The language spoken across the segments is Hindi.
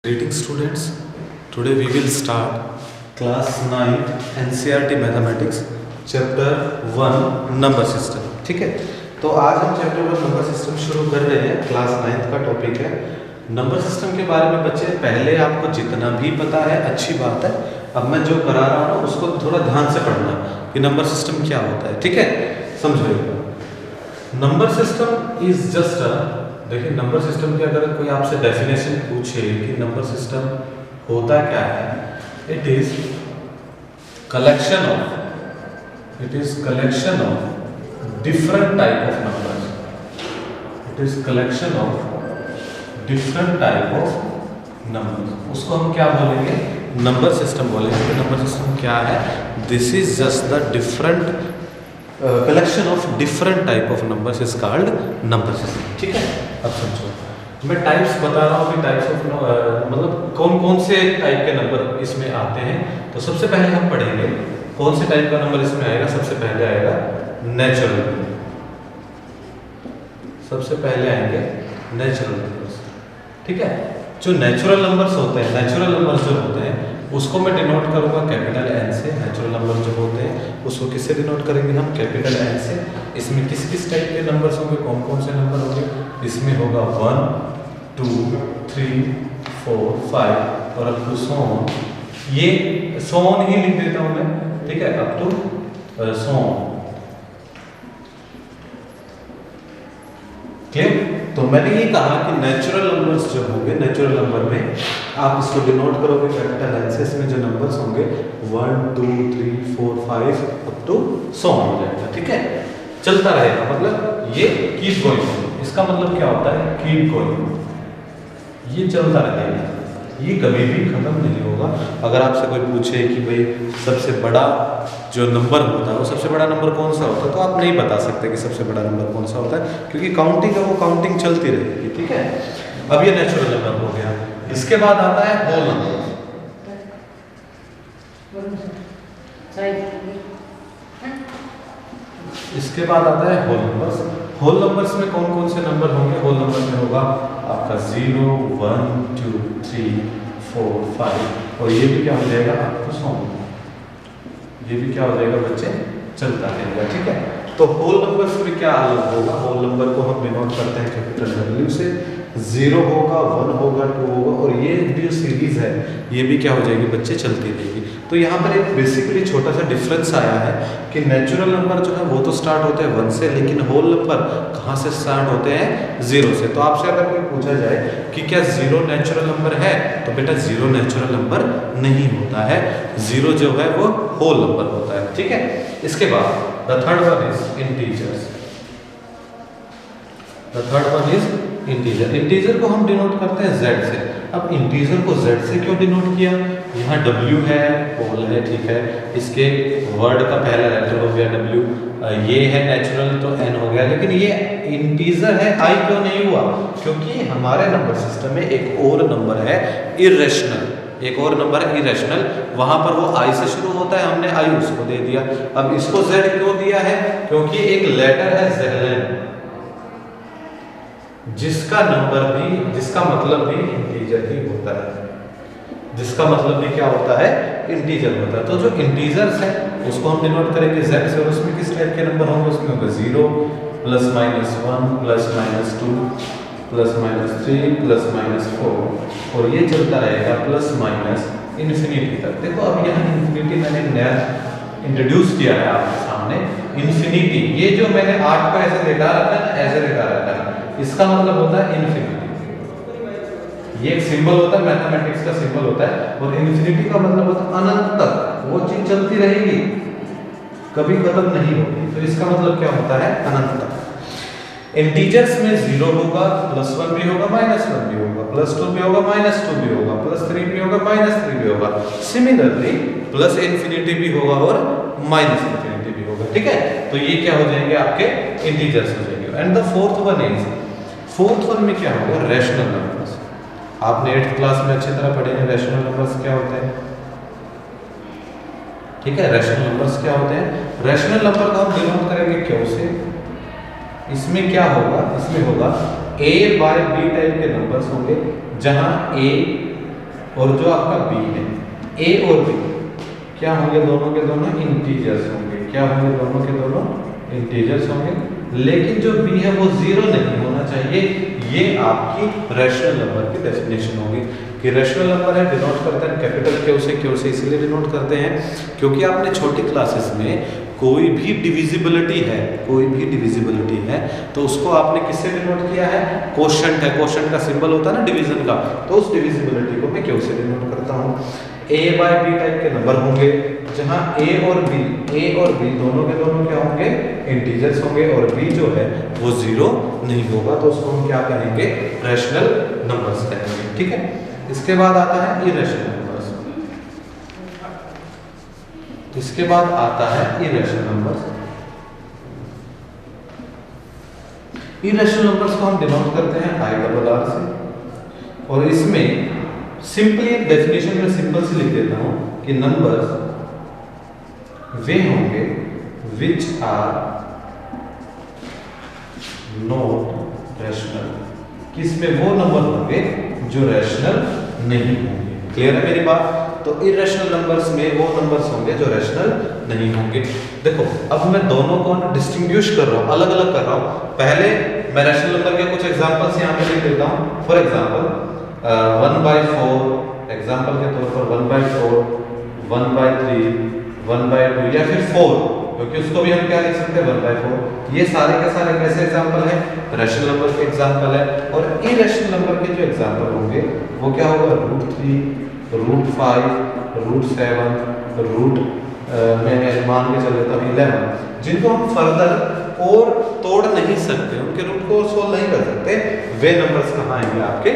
Greeting students, today we will start class 9 NCERT Mathematics chapter 1 number system. ठीक है, तो आज हम चैप्टर 1 नंबर सिस्टम शुरू कर रहे हैं। क्लास 9 का टॉपिक है नंबर सिस्टम के बारे में। बच्चे पहले आपको जितना भी पता है अच्छी बात है, अब मैं जो करा रहा हूँ उसको थोड़ा ध्यान से पढ़ना कि नंबर सिस्टम क्या होता है। ठीक है, समझिएगा। नंबर सिस्टम इज जस्ट देखिए, नंबर सिस्टम की अगर कोई आपसे डेफिनेशन पूछे कि नंबर सिस्टम होता क्या है, it is collection of different type of numbers. It is collection of different type of numbers. उसको हम क्या बोलेंगे? नंबर सिस्टम बोलेंगे। नंबर सिस्टम क्या है? This is just the different collection of different type of numbers is called number system. ठीक है, अब समझो, मैं टाइप्स बता रहा हूँ कि टाइप्स ऑफ मतलब कौन कौन से टाइप के नंबर इसमें आते हैं। तो सबसे पहले हम पढ़ेंगे कौन से टाइप का नंबर इसमें आएगा। सबसे पहले आएगा नेचुरल नंबर। सबसे पहले आएंगे नेचुरल नंबर्स। ठीक है, जो नेचुरल नंबर्स होते हैं, नेचुरल नंबर्स जो होते हैं उसको मैं डिनोट करूंगा कैपिटल एन से। नेचुरल नंबर जो होते हैं उसको किससे डिनोट करेंगे हम? कैपिटल एन से। इसमें किस किस टाइप के नंबर्स होंगे? कौन कौन से नंबर होंगे? इसमें होगा 1 2 3 4 5 और अप टू सोन। ये सोन ही लिख देता हूं मैं। ठीक है, अप टू सोन। क्लियर? तो मैंने ये कहा कि नेचुरल नंबर्स जो होंगे, नेचुरल नंबर में आप इसको डिनोट करोगे कैपिटल एन से। इसमें जो नंबर्स होंगे 1 2 3 4 5 अप टू सोन हो जाएगा। ठीक है, चलता रहेगा, मतलब ये कीप गोइंग। इसका मतलब क्या होता है? Keep going. ये चलता रहेगा, ये कभी भी खत्म नहीं होगा। अगर आपसे कोई पूछे कि भाई सबसे बड़ा जो नंबर होता है वो सबसे बड़ा नंबर कौन सा होता है, तो आप नहीं बता सकते कि सबसे बड़ा नंबर कौन सा होता है, क्योंकि काउंटिंग है, वो काउंटिंग चलती रहेगी। ठीक है, अब ये नेचुरल नंबर हो गया। इसके बाद आता है होल नंबर। इसके बाद आता है होल नंबर्स। होल नंबर्स में कौन कौन से नंबर होंगे? होल नंबर में होगा आपका 0 1 2 3 4 5 और ये भी क्या हो जाएगा? आपको 100। ये भी क्या हो जाएगा बच्चे? चलता रहेगा। ठीक है, तो होल नंबर्स में क्या अलग होगा? होल नंबर को हम डिनोट करते हैं कैपिटल डब्ल्यू से। 0 होगा, 1 होगा, 2 होगा और ये जो सीरीज है ये भी क्या हो जाएगी बच्चे? चलती रहेगी। तो यहाँ पर एक बेसिकली छोटा सा डिफरेंस आया है कि नेचुरल नंबर जो है वो तो स्टार्ट होते हैं 1 से, लेकिन होल नंबर कहाँ से स्टार्ट होते हैं? 0 से। तो आपसे अगर कोई पूछा जाए कि क्या 0 नेचुरल नंबर है, तो बेटा 0 नेचुरल नंबर नहीं होता है। 0 जो है वो होल नंबर होता है। ठीक है, इसके बाद the third one is integers. The third one is integer. Integer को हम डिनोट करते हैं z से। अब इंटीजर को z से क्यों डिनोट किया? यहाँ w है, होल है, ठीक है, इसके वर्ड का पहला लेटर हो गया w, ये है नेचुरल तो n हो गया, लेकिन ये इंटीजर है, i क्यों नहीं हुआ? क्योंकि हमारे नंबर सिस्टम में एक और नंबर है इरेशनल। एक और नंबर है इरेशनल, वहां पर वो i से शुरू होता है, हमने i उसको दे दिया। अब इसको z क्यों दिया है? क्योंकि एक लेटर है ज़ेलन, जिसका मतलब भी इंटीजर ही होता है। जिसका मतलब भी क्या होता है? इंटीजर होता है। तो जो इंटीजर्स है उसको हम डिनोट करेंगे z से। और उसमें किस टाइप के नंबर होंगे? उसमें होगा 0 ±1 ±2 ±3 ±4 और ये चलता रहेगा प्लस माइनस इन्फिनिटी तक। देखो, अब यहाँ इन्फिनिटी मैंने नया इंट्रोड्यूस किया है आपके सामने। इन्फिनिटी, ये जो मैंने 8 को ऐसे लिखा रखा है ना, ऐसे लिखा रखा है, इसका मतलब होता है इन्फिनिटी। ये एक सिंबल होता है, मैथमेटिक्स का सिंबल होता है। और इन्फिनिटी का मतलब होता है अनंत तक। वो चीज चलती रहेगी, कभी खत्म नहीं होगी। तो इसका मतलब क्या होता है? अनंत तक। इंटीजर्स में 0 होगा, +1 भी होगा, -1 भी होगा, +2 भी होगा, -2 भी होगा, +3 भी होगा, -3 भी होगा। सिमिलरली प्लस इन्फिनिटी भी होगा और माइनस इन्फिनिटी भी होगा। ठीक है, तो ये क्या हो जाएंगे? आपके इंटीजर्स हो जाएंगे। एंड द फोर्थ वन में क्या होगा? Rational numbers. आपने 8th क्लास में अच्छी तरह पढ़े हैं रैशनल नंबर्स क्या होते हैं। ठीक है, रैशनल नंबर्स क्या होते हैं? रैशनल नंबर को हम डिनोट करेंगे क्यों से? इसमें क्या होगा? इसमें होगा a बाय b टाइप के नंबर्स होंगे, जहां a और जो आपका बी है, ए और बी क्या होंगे, दोनों के दोनों इंटीजर्स होंगे। क्या होंगे, दोनों के दोनों इंटीजर्स होंगे, लेकिन जो बी है वो जीरो नहीं होना चाहिए। ये आपकी रैशनल नंबर की डेफिनेशन होगी कि रैशनल नंबर है डिनोट करते हैं कैपिटल क्यू से इसलिए डिनोट करते हैं क्योंकि आपने छोटी क्लासेस में कोई भी डिविजिबिलिटी है तो उसको आपने किससे डिनोट किया है, कोशेंट है, कोशेंट का सिंबल होता है ना डिवीजन का, तो उस डिविजिबिलिटी को मैं क्यू से डिनोट करता हूँ। ए बाय बी टाइप के नंबर होंगे जहां ए और बी दोनों के दोनों क्या होंगे, इंटीजर्स होंगे और बी जो है वो जीरो नहीं होगा, तो उसको हम क्या कहेंगे, रैशनल नंबर्स कहेंगे। ठीक है, इसके बाद आता है इरेशनल नंबर्स। इसके बाद आता है इरेशनल नंबर्स। इरेशनल नंबर्स को हम डिनोट करते हैं IRR से, और इसमें सिंपली डेफिनेशन में सिंपल से लिख देता हूं कि नंबर्स वे होंगे विच आर नॉट रैशनल, किसमें वो नंबर होंगे जो रैशनल नहीं होंगे। क्लियर है मेरी बात? तो इरेशनल नंबर्स में वो नंबर्स होंगे जो रैशनल नहीं होंगे। देखो अब मैं दोनों को डिस्टिंग्विश कर रहा हूं, अलग अलग कर रहा हूं। पहले मैं रैशनल नंबर के कुछ एग्जांपल्स यहां पे लिख देता हूं। फॉर एग्जांपल 1/4, एग्जांपल के तौर पर 1/4, 1/3, 1/2 या फिर 4, क्योंकि उसको भी हम क्या लिख सकते हैं 1/4। ये सारे के सारे कैसे एग्जांपल है, रैशनल नंबर के एग्जांपल है। और इरेशनल नंबर के जो एग्जांपल होंगे वो क्या होगा, √3, √5, √7, मैं मान के चल लेता हूँ 11, जिनको हम फर्दर और तोड़ नहीं सकते, उनके रूट को सोल्व नहीं कर सकते, वे नंबर्स कहाँ आएंगे, आपके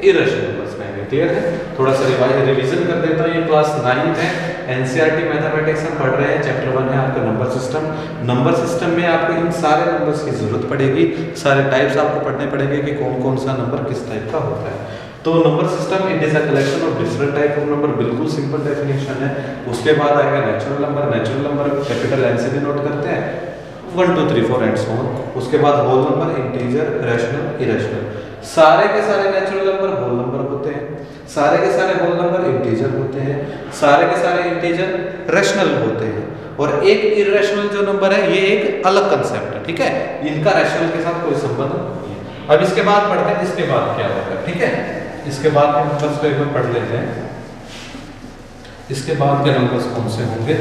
इरेशनल नंबर्स में आएंगे। क्लियर है? थोड़ा सा रिवीजन कर देता हूँ। ये क्लास 9th है, एनसीईआरटी मैथमेटिक्स हम पढ़ रहे हैं, चैप्टर 1 है आपका नंबर सिस्टम। नंबर सिस्टम में आपको इन सारे नंबर्स की जरूरत पड़ेगी, सारे टाइप्स आपको पढ़ने पड़ेंगे कि कौन कौन सा नंबर किस टाइप का होता है। तो number system it is a collection of different type of number, बिल्कुल सिंपल डेफिनेशन है। उसके बाद आएगा नेचुरल नंबर कैपिटल एन से डिनोट करते हैं, 1 2 3 4 एंड सो ऑन। उसके बाद whole number, integer, rational, irrational. सारे के सारे नेचुरल नंबर होल नंबर होते हैं, सारे के सारे होल नंबर इंटीजर होते हैं, सारे के सारे इंटीजर रैशनल होते हैं, और एक इरेशनल जो नंबर है ये एक अलग कंसेप्ट है। ठीक है, इनका रैशनल के साथ कोई संबंध नहीं है। अब इसके बाद पढ़ते हैं इसके बाद क्या होगा। ठीक है, इसके बाद के नंबर्स को एक बार पढ़ लेते हैं। इसके बाद के नंबर्स कौन से होंगे,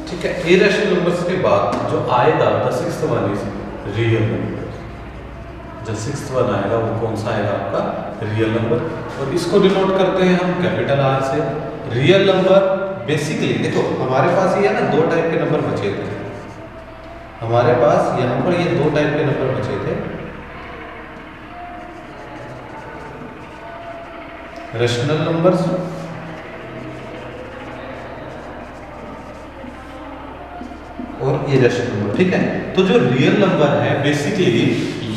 ठीक है। इरेशनल नंबर्स के बाद जो आएगा the sixth one is real number. जो सिक्स्थ वन आएगा वो कौन सा आएगा, आपका रियल नंबर, और इसको डिनोट करते हैं हम कैपिटल R से। रियल नंबर बेसिकली देखो हमारे पास ये है ना, दो टाइप के नंबर बचे थे हमारे पास, यहाँ पर ये दो टाइप के नंबर बचे थे, रैशनल नंबर्स और इरेशनल नंबर। ठीक है, तो जो रियल नंबर है बेसिकली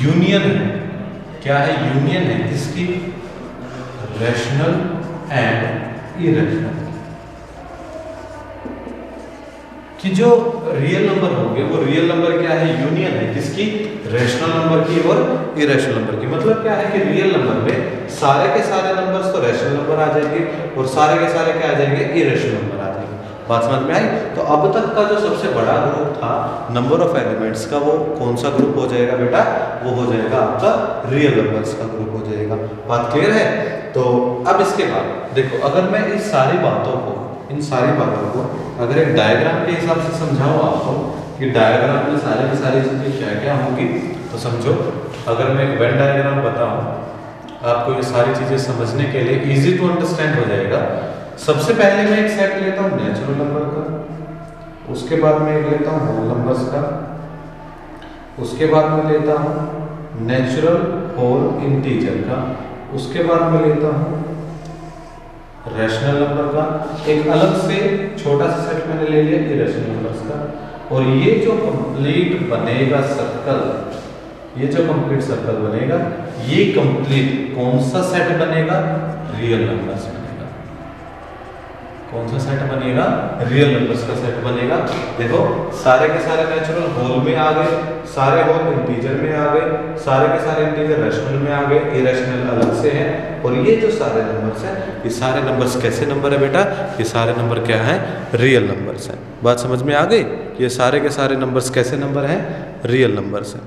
यूनियन है। क्या है, यूनियन है किसकी, रैशनल एंड इरेशनल, कि जो रियल नंबर होंगे वो रियल नंबर क्या है, यूनियन है किसकी, रैशनल नंबर की और इरेशनल नंबर की। मतलब क्या है कि रियल नंबर में सारे के सारे नंबर्स तो रैशनल नंबर आ जाएंगे और सारे के सारे क्या आ जाएंगे, इरेशनल नंबर आ जाएंगे। बात समझ में आई? तो अब तक का जो सबसे बड़ा ग्रुप था नंबर ऑफ एलिमेंट्स का, वो कौन सा ग्रुप हो जाएगा बेटा, वो हो जाएगा आपका रियल नंबर्स का ग्रुप हो जाएगा। बात क्लियर है? तो अब इसके बाद देखो, अगर मैं इस सारी बातों को अगर एक डायग्राम के हिसाब से समझाऊं आपको कि डायग्राम में सारी की सारी चीजें क्या क्या होंगी, तो समझो अगर मैं एक वेन डायग्राम बताऊं आपको, ये सारी चीजें समझने के लिए इजी टू अंडरस्टैंड हो जाएगा। सबसे पहले मैं एक सेट लेता हूँ नेचुरल नंबर का, उसके बाद मैं लेता हूँ होल नंबर्स का, उसके बाद मैं लेता हूँ नेचुरल होल इंटीजर का, उसके बाद मैं लेता हूँ रैशनल नंबर का, एक अलग से छोटा सा सेट मैंने ले लिया इरेशनल नंबर्स का, और ये जो कंप्लीट बनेगा सर्कल, ये जो कंप्लीट सर्कल बनेगा, ये कंप्लीट कौन सा सेट बनेगा, रियल नंबर्स बनेगा। कौन सा सेट बनेगा? रियल नंबर्स का सेट बनेगा। देखो सारे के सारे नेचुरल होल में आ गए, सारे होल इंटीजर में आ गए, सारे के सारे इंटीजर रैशनल में आ गए, इरेशनल अलग से है। और ये जो सारे नंबर्स हैं, ये सारे नंबर्स कैसे नंबर है बेटा? ये सारे नंबर क्या हैं? रियल नंबर्स हैं। बात समझ में आ गई? ये सारे के सारे नंबर्स कैसे नंबर हैं? रियल नंबर्स हैं।